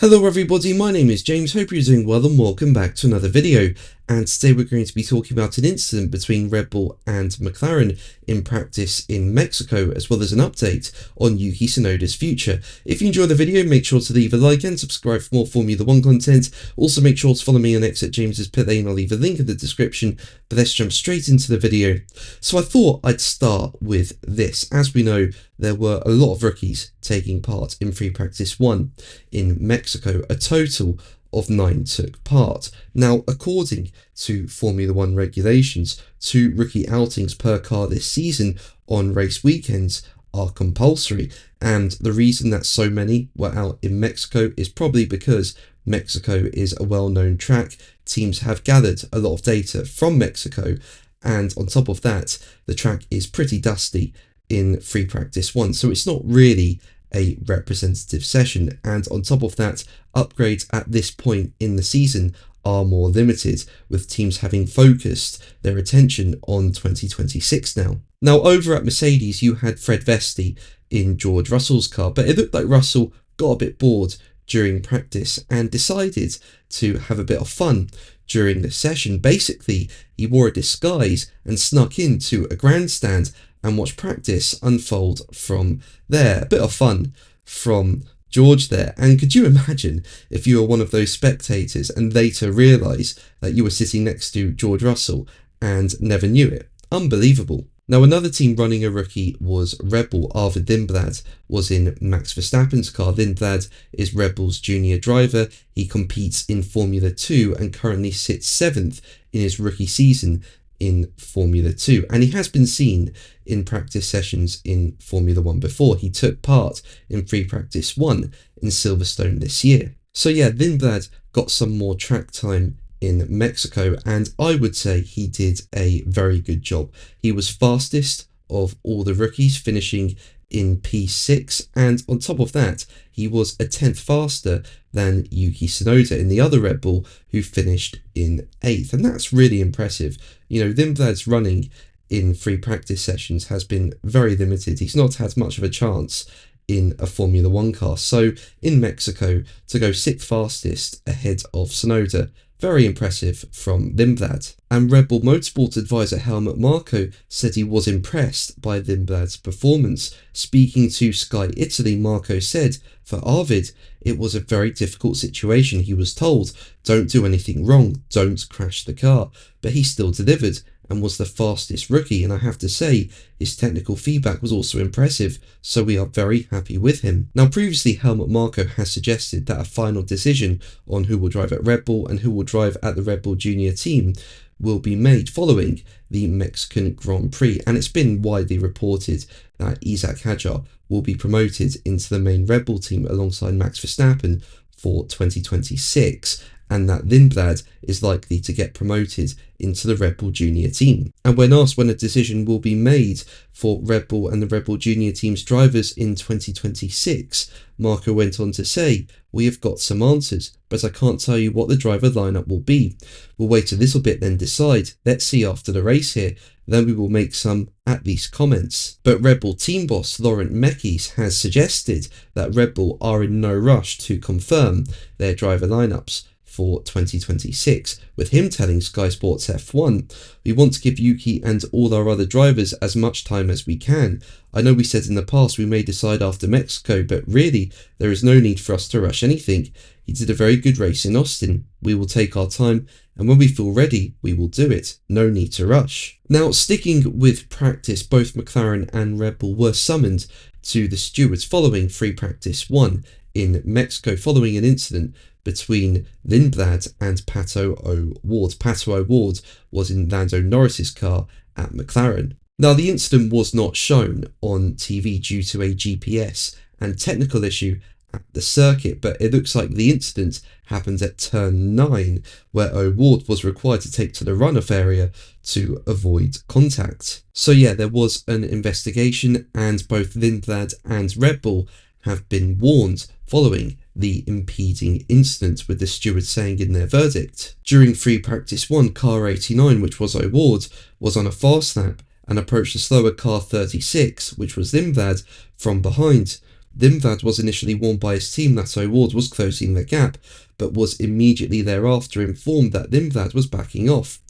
Hello everybody, my name is James, hope you're doing well and welcome back to another video. And today we're going to be talking about an incident between Red Bull and McLaren in practice in Mexico, as well as an update on Yuki Tsunoda's future. If you enjoy the video, make sure to leave a like and subscribe for more Formula 1 content. Also make sure to follow me on X at James's Pit Lane, I'll leave a link in the description, but let's jump straight into the video. So I thought I'd start with this. As we know, there were a lot of rookies taking part in free practice 1 in Mexico. A total of 9 took part. Now, according to Formula 1 regulations, 2 rookie outings per car this season on race weekends are compulsory, and the reason that so many were out in Mexico is probably because Mexico is a well-known track. Teams have gathered a lot of data from Mexico, and on top of that, the track is pretty dusty in free practice 1, so it's not really a representative session, and on top of that, upgrades at this point in the season are more limited, with teams having focused their attention on 2026 now. Now, over at Mercedes, you had Fred Vesti in George Russell's car, but it looked like Russell got a bit bored during practice and decided to have a bit of fun during the session. Basically, he wore a disguise and snuck into a grandstand and watch practice unfold from there. A bit of fun from George there. And could you imagine if you were one of those spectators and later realise that you were sitting next to George Russell and never knew it? Unbelievable. Now, another team running a rookie was Red Bull. Arvid Lindblad was in Max Verstappen's car. Lindblad is Red Bull's junior driver. He competes in Formula 2 and currently sits 7th in his rookie season in Formula 2, and he has been seen in practice sessions in Formula 1 before. He took part in free practice 1 in Silverstone this year. So yeah, Lindblad got some more track time in Mexico, and I would say he did a very good job. He was fastest of all the rookies, finishing in P6, and on top of that, he was a 10th faster than Yuki Tsunoda in the other Red Bull, who finished in 8th, and that's really impressive. You know, Lindblad's running in free practice sessions has been very limited. He's not had much of a chance in a Formula 1 car, so in Mexico, to go 6th fastest ahead of Tsunoda, very impressive from Lindblad. And Red Bull Motorsport advisor Helmut Marko said he was impressed by Lindblad's performance. Speaking to Sky Italy, Marko said, "For Arvid, it was a very difficult situation. He was told, don't do anything wrong, don't crash the car, but he still delivered and was the fastest rookie, and I have to say, his technical feedback was also impressive, so we are very happy with him." Now, previously, Helmut Marko has suggested that a final decision on who will drive at Red Bull and who will drive at the Red Bull Junior team will be made following the Mexican Grand Prix, and it's been widely reported that Isaac Hadjar will be promoted into the main Red Bull team alongside Max Verstappen for 2026, and that Lindblad is likely to get promoted into the Red Bull Junior team. And when asked when a decision will be made for Red Bull and the Red Bull Junior team's drivers in 2026, Marko went on to say, "We have got some answers, but I can't tell you what the driver lineup will be. We'll wait a little bit then decide. Let's see after the race here. Then we will make some, at least, comments." But Red Bull team boss Laurent Mekies has suggested that Red Bull are in no rush to confirm their driver lineups for 2026, with him telling Sky Sports F1, "We want to give Yuki and all our other drivers as much time as we can. I know we said in the past we may decide after Mexico, but really, there is no need for us to rush anything. He did a very good race in Austin. We will take our time, and when we feel ready, we will do it. No need to rush." Now, sticking with practice, both McLaren and Red Bull were summoned to the stewards following free practice 1 in Mexico, following an incident between Lindblad and Pato O'Ward. Pato O'Ward was in Lando Norris's car at McLaren. Now, the incident was not shown on TV due to a GPS and technical issue at the circuit, but it looks like the incident happened at turn 9, where O'Ward was required to take to the runoff area to avoid contact. So yeah, there was an investigation, and both Lindblad and Red Bull have been warned following the impeding incident, with the stewards saying in their verdict, "During free practice 1, car 89, which was O'Ward, was on a fast lap and approached the slower car 36, which was Lindblad, from behind. Limvad was initially warned by his team that O'Ward was closing the gap, but was immediately thereafter informed that Limvad was backing off.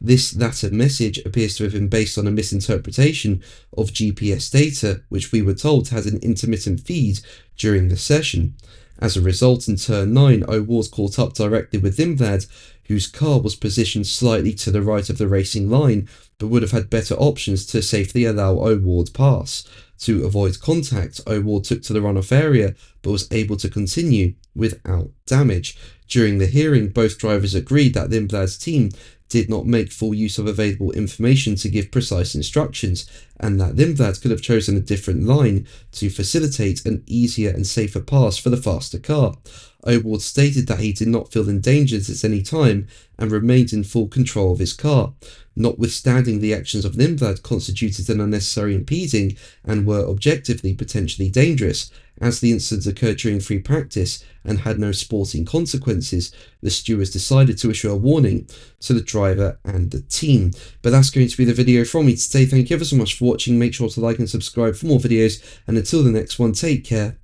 This latter message appears to have been based on a misinterpretation of GPS data, which we were told had an intermittent feed during the session. As a result, in turn 9, O'Ward caught up directly with Limvad, whose car was positioned slightly to the right of the racing line, but would have had better options to safely allow O'Ward pass. To avoid contact, O'Ward took to the runoff area, but was able to continue without damage. During the hearing, both drivers agreed that Limvad's team did not make full use of available information to give precise instructions, and that Limvad could have chosen a different line to facilitate an easier and safer pass for the faster car. O'Ward stated that he did not feel endangered at any time and remained in full control of his car. Notwithstanding, the actions of Limvad constituted an unnecessary impeding and were objectively potentially dangerous. As the incident occurred during free practice and had no sporting consequences, the stewards decided to issue a warning to the driver and the team. But that's going to be the video from me today. Thank you ever so much for watching. Make sure to like and subscribe for more videos, and until the next one, take care